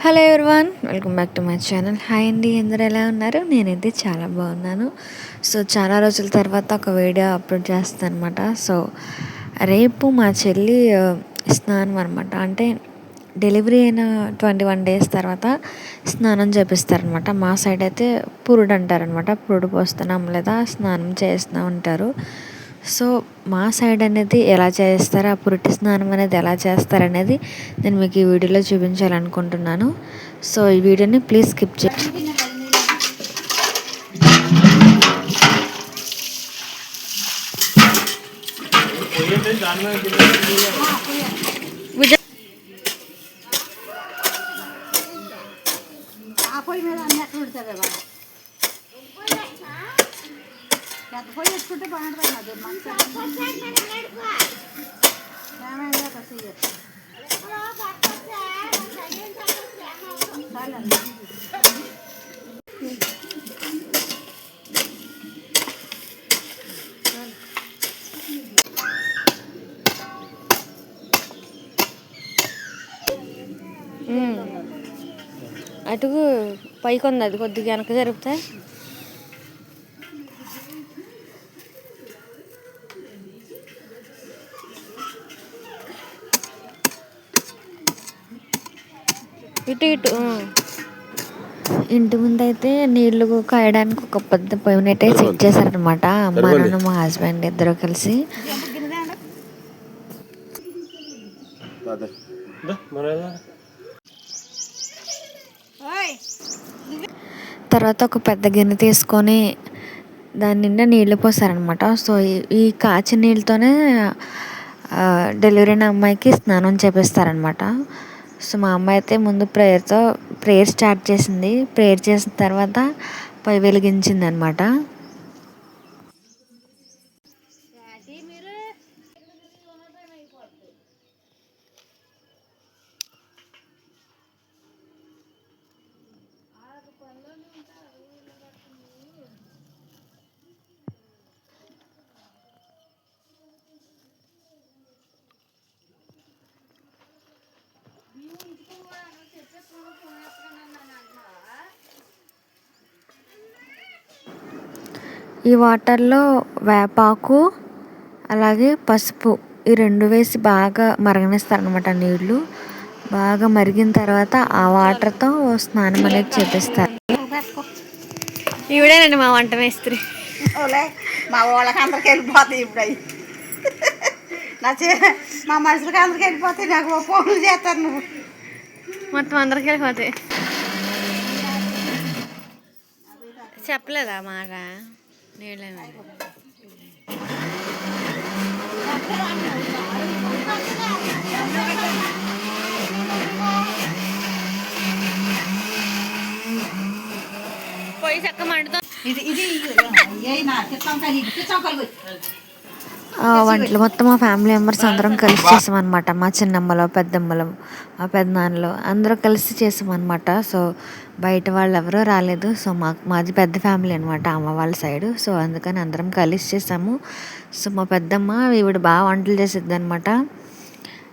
Hello everyone, welcome back to my channel. Hi అండి, అందరూ ఎలా ఉన్నారు? నేనైతే చాలా బాగున్నాను. సో చాలా రోజుల తర్వాత ఒక వీడియో అప్లోడ్ చేస్తాను అనమాట. సో రేపు మా చెల్లి స్నానం అనమాట. అంటే డెలివరీ అయిన 21 డేస్ తర్వాత స్నానం చేపిస్తారనమాట. మా సైడ్ అయితే పురుడు అంటారనమాట. పురుడు పోస్తున్నాం లేదా స్నానం చేస్తూ ఉంటారు. సో మా సైడ్ అనేది ఎలా చేస్తారు, ఆ పురిటి స్నానం అనేది ఎలా చేస్తారనేది నేను మీకు ఈ వీడియోలో చూపించాలనుకుంటున్నాను. సో ఈ వీడియోని ప్లీజ్ స్కిప్ చేయండి. వేసుకుంటే బాగుంటుంది. అటుకు పైకి ఉంది, అది కొద్దిగా వెనక జరిపితే ఇటు ఇటు. ఇంటి ముందు అయితే నీళ్లు కాయడానికి ఒక పెద్ద పొయ్యినట్టే సెట్ చేశారనమాట. అమ్మ నాన్న మా హస్బెండ్ ఇద్దరు కలిసి. తర్వాత ఒక పెద్ద గిన్నె తీసుకొని దాని నిండా నీళ్లు పోసారనమాట. సో ఈ కాచిన నీళ్ళతోనే డెలివరీ అయిన అమ్మాయికి స్నానం చేపిస్తారనమాట. సో మా అమ్మాయి అయితే ముందు ప్రేయర్ స్టార్ట్ చేసింది. ప్రేయర్ చేసిన తర్వాత పొయ్యి వెలిగించింది అనమాట. ఈ వాటర్లో వేపాకు అలాగే పసుపు ఈ రెండు వేసి బాగా మరగనిస్తారనమాట. నీళ్ళు బాగా మరిగిన తర్వాత ఆ వాటర్తో స్నానం అనేది చేపిస్తారు. ఈవిడేనండి మా వంట మేస్త్రి. మా వాళ్ళకి అందరికి వెళ్ళిపోతాయి ఇప్పుడు అవి. మా మనుషులకి అందరికి వెళ్ళిపోతాయి. నాకు ఫోన్లు చేస్తారు. నువ్వు మొత్తం అందరికి వెళ్ళిపోతాయి. చెప్పలేదా మాట నీళ్ళేమే. పొయ్యి చక్క మండుతో వంటలు మొత్తం మా ఫ్యామిలీ మెంబర్స్ అందరం కలిసి చేసామన్నమాట. మా చిన్నమ్మలో పెద్దమ్మలో మా పెద్దనాన్నలో అందరూ కలిసి చేసామన్నమాట. సో బయట వాళ్ళు ఎవరూ రాలేదు. సో మాది పెద్ద ఫ్యామిలీ అనమాట, అమ్మ వాళ్ళ సైడు. సో అందుకని అందరం కలిసి చేసాము. సో మా పెద్దమ్మ ఈవిడ బాగా వంటలు చేసిద్ది అనమాట.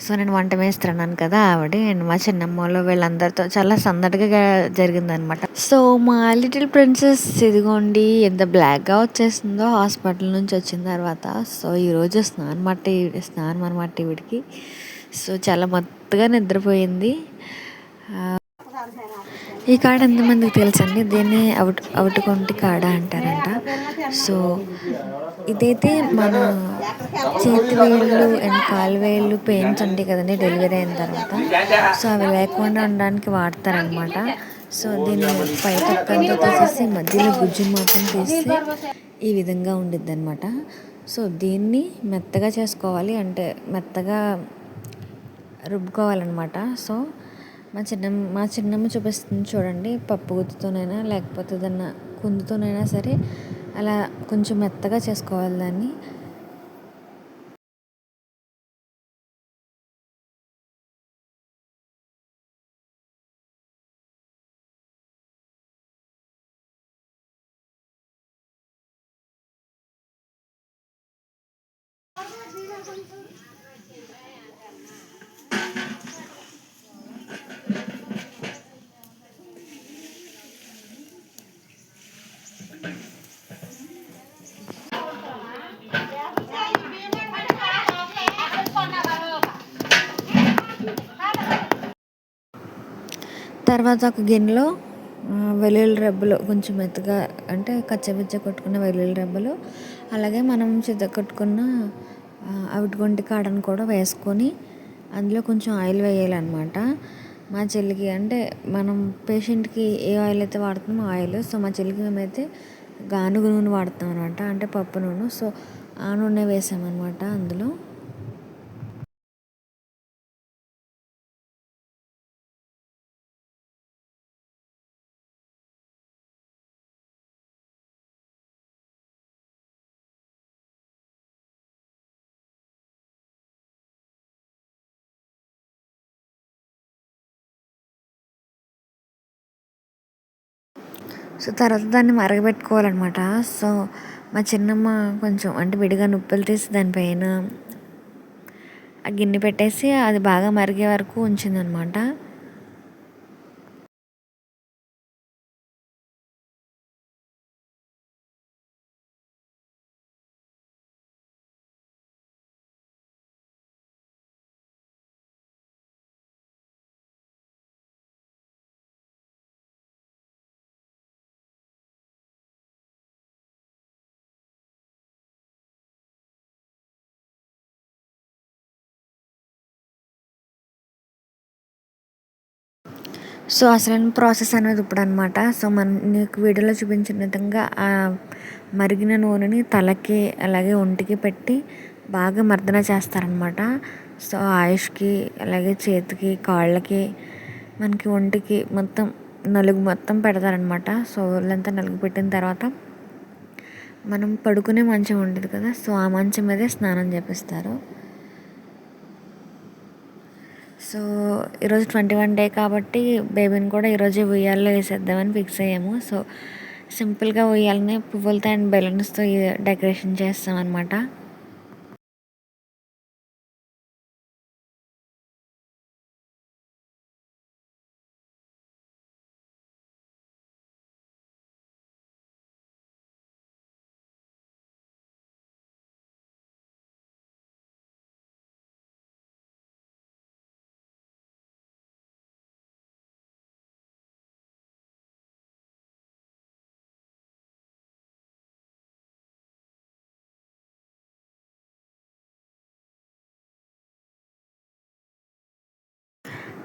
సో నేను వంట వేస్తున్నాను కదా, ఆవిడ మా చిన్నమ్మలో వీళ్ళందరితో చాలా సందడిగా జరిగిందనమాట. సో మా లిటిల్ ప్రిన్సెస్ ఇదిగోండి ఎంత బ్లాక్గా వచ్చేసిందో హాస్పిటల్ నుంచి వచ్చిన తర్వాత. సో ఈరోజు స్నానం అనమాట వీడికి. సో చాలా మత్తుగా నిద్రపోయింది. ఈ కాడ ఎంతమందికి తెలుసండి, దీన్ని అవుటుకొంటి కాడ అంటారంట. సో ఇదైతే మన చేతి వేళ్ళు అండ్ కాలు వేళ్ళు పెయిన్స్ ఉంటాయి కదండి డెలివరీ అయిన తర్వాత. సో అవి లేకుండా ఉండడానికి వాడతారనమాట. సో దీన్ని పై తొక్కంతా తీసేసి మధ్యలో గుజ్జు మాత్రం తీస్తే ఈ విధంగా ఉండిద్ది అనమాట. సో దీన్ని మెత్తగా చేసుకోవాలి, అంటే మెత్తగా రుబ్బుకోవాలన్నమాట. సో మా చిన్నమ్మ చూపిస్తుంది చూడండి, పప్పు గుత్తితోనైనా లేకపోతే ఏదన్నా కుందుతోనైనా సరే అలా కొంచెం మెత్తగా చేసుకోవాలి దాన్ని. తర్వాత ఒక గిన్నెలో వెల్లుల్లి రెబ్బలు కొంచెం మెత్తగా అంటే కచ్చపిచ్చ కొట్టుకున్న వెల్లుల్లి రెబ్బలు, అలాగే మనం కొట్టుకున్న అవిటిగొంటి కాడను కూడా వేసుకొని అందులో కొంచెం ఆయిల్ వేయాలన్నమాట. మా చెల్లికి అంటే మనం పేషెంట్కి ఏ ఆయిల్ అయితే వాడుతున్నామో ఆయిల్, సో మా చెల్లికి మేమైతే గానుగ నూనె వాడుతాం అనమాట, అంటే పప్పు నూనె. సో ఆ నూనె వేసామన్నమాట అందులో. సో తర్వాత దాన్ని మరగబెట్టుకోవాలన్నమాట. సో మా చిన్నమ్మ కొంచెం అంటే విడిగా నుప్పలు తీసి దానిపైన ఆ గిన్నె పెట్టేసి అది బాగా మరిగే వరకు ఉంచిందనమాట. సో అసలైన ప్రాసెస్ అనేది ఇప్పుడు అనమాట. సో నీకు వీడియోలో చూపించిన విధంగా ఆ మరిగిన నూనెని తలకి అలాగే ఒంటికి పెట్టి బాగా మర్దన చేస్తారనమాట. సో ఆయుష్కి అలాగే చేతికి కాళ్ళకి మనకి ఒంటికి మొత్తం నలుగు మొత్తం పెడతారనమాట. సో ఒళ్ళంతా నలుగు పెట్టిన తర్వాత మనం పడుకునే మంచం ఉంటుంది కదా, సో ఆ మంచం మీదే స్నానం చేపిస్తారు. సో ఈరోజు 21 డే కాబట్టి బేబీని కూడా ఈరోజే ఉయ్యాల్లో వేసేద్దామని ఫిక్స్ అయ్యాము. సో సింపుల్గా ఉయ్యాలని పువ్వులతో అండ్ బెలూన్స్తో డెకరేషన్ చేస్తాం అనమాట.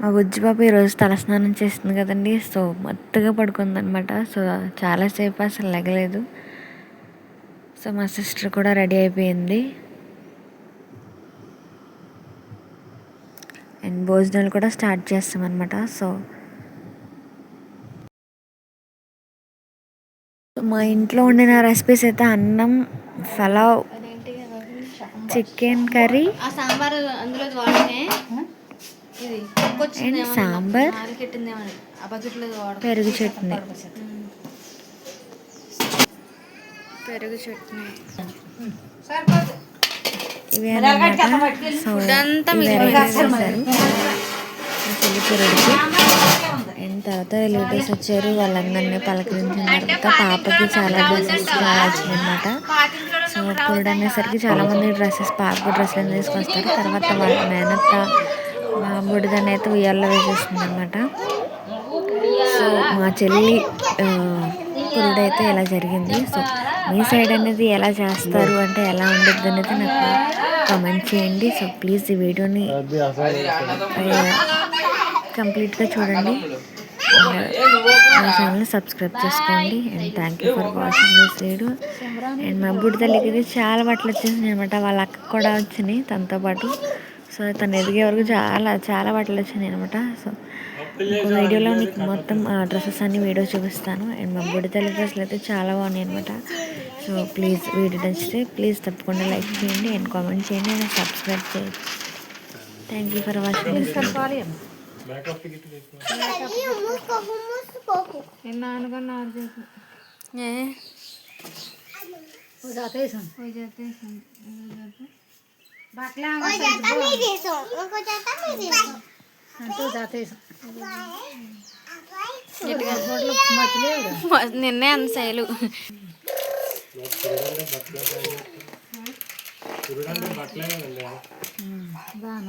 మా బుజ్జి పాప ఈరోజు తలస్నానం చేస్తుంది కదండి. సో మత్తుగా పడుకుందనమాట. సో చాలాసేపు అసలు లెగలేదు. సో మా సిస్టర్ కూడా రెడీ అయిపోయింది అండ్ భోజనాలు కూడా స్టార్ట్ చేస్తామన్నమాట. సో మా ఇంట్లో వండిన రెసిపీస్ అయితే అన్నం, pulao, chicken curry and sambar, పెరుగు చట్నీ. ఇవే అన్నమాట. సో అండ్ తర్వాత రిలేటివ్స్ వచ్చారు, వాళ్ళందరినీ పలకరించిన తర్వాత పాపకి చాలా డ్రెస్సెస్ చాలా వచ్చినాయన్నమాట. సో ఇప్పుడు అనేసరికి చాలామంది పాప డ్రెస్సులు తీసుకొస్తారు. తర్వాత వాళ్ళ మేనత్త మా బుడిదాన్ని అయితే ఉయ్యాల్లో వేసేస్తుంది అనమాట. సో మా చెల్లి పురుడైతే ఇలా జరిగింది. సో మీ సైడ్ అనేది ఎలా చేస్తారు అంటే ఎలా ఉండద్దు అనేది నాకు కామెంట్ చేయండి. సో ప్లీజ్ ఈ వీడియోని కంప్లీట్గా చూడండి, మా ఛానల్ని సబ్స్క్రైబ్ చేసుకోండి. And thank you for watching this video. And మా బుడ్డి తల్లికి ఇది చాలా బట్టలు వచ్చేసినాయి అనమాట. వాళ్ళ అక్కకు కూడా వచ్చినాయి తనతో పాటు. సో తను ఎదిగే వరకు చాలా బట్టలు వచ్చినాయి అనమాట. సో ఇంకో వీడియోలో నీకు మొత్తం డ్రెస్సెస్ అన్ని వీడియో చూపిస్తాను. అండ్ మా బుడ్డి తల్లి డ్రెస్సులు అయితే చాలా బాగున్నాయి అనమాట. సో ప్లీజ్ వీడియో నచ్చితే ప్లీజ్ తప్పకుండా లైక్ చేయండి అండ్ కామెంట్ చేయండి అండ్ సబ్స్క్రైబ్ చేయండి. Thank you for watching this video. నిన్నే అంత శైలు బాగా